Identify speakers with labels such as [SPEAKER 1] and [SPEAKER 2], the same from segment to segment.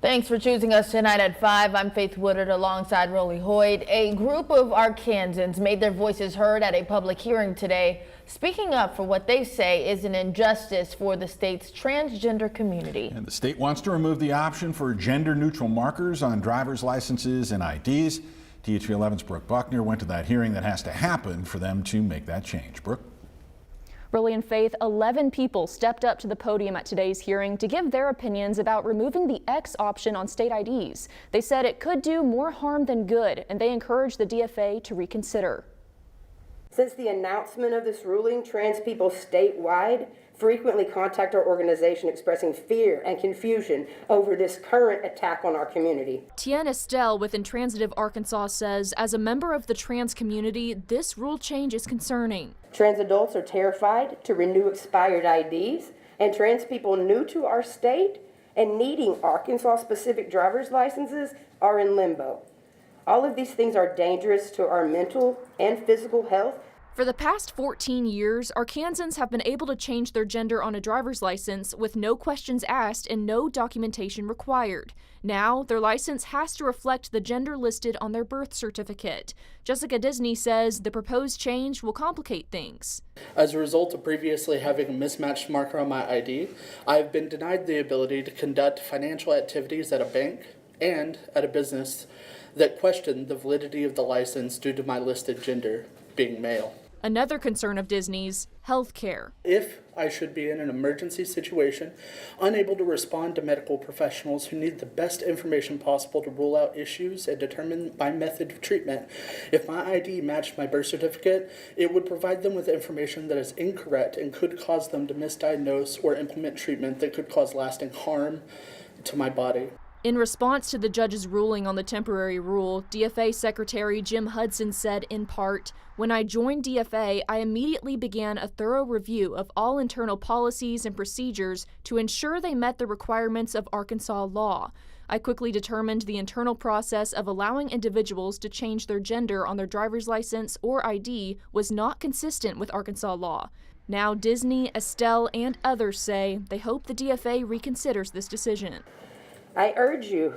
[SPEAKER 1] Thanks for choosing us tonight at 5. I'm Faith Woodard alongside Rolly Hoyt. A group of Arkansans made their voices heard at a public hearing today, speaking up for what they say is an injustice for the state's transgender community.
[SPEAKER 2] And the state wants to remove the option for gender-neutral markers on driver's licenses and IDs. DFA 11's Brooke Buckner went to that hearing that has to happen for them to make that change. Brooke?
[SPEAKER 3] Rolly and Faith, 11 people stepped up to the podium at today's hearing to give their opinions about removing the X option on state IDs. They said it could do more harm than good, and they encouraged the DFA to reconsider.
[SPEAKER 4] Since the announcement of this ruling, trans people statewide frequently contact our organization expressing fear and confusion over this current attack on our community.
[SPEAKER 3] Tiana Estelle with Intransitive Arkansas says, as a member of the trans community, this rule change is concerning.
[SPEAKER 4] Trans adults are terrified to renew expired IDs, and trans people new to our state and needing Arkansas-specific driver's licenses are in limbo. All of these things are dangerous to our mental and physical health.
[SPEAKER 3] For the past 14 years, Arkansans have been able to change their gender on a driver's license with no questions asked and no documentation required. Now, their license has to reflect the gender listed on their birth certificate. Jessica Disney says the proposed change will complicate things.
[SPEAKER 5] As a result of previously having a mismatched marker on my ID, I have been denied the ability to conduct financial activities at a bank and at a business that questioned the validity of the license due to my listed gender being male.
[SPEAKER 3] Another concern of Disney's, health care.
[SPEAKER 5] If I should be in an emergency situation, unable to respond to medical professionals who need the best information possible to rule out issues and determine my method of treatment, if my ID matched my birth certificate, it would provide them with information that is incorrect and could cause them to misdiagnose or implement treatment that could cause lasting harm to my body.
[SPEAKER 3] In response to the judge's ruling on the temporary rule, DFA Secretary Jim Hudson said, in part, "When I joined DFA, I immediately began a thorough review of all internal policies and procedures to ensure they met the requirements of Arkansas law. I quickly determined the internal process of allowing individuals to change their gender on their driver's license or ID was not consistent with Arkansas law." Now Disney, Estelle, and others say they hope the DFA reconsiders this decision.
[SPEAKER 4] I urge you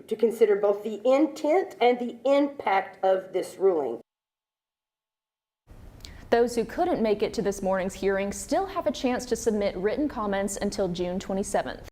[SPEAKER 4] to consider both the intent and the impact of this ruling.
[SPEAKER 3] Those who couldn't make it to this morning's hearing still have a chance to submit written comments until June 27th.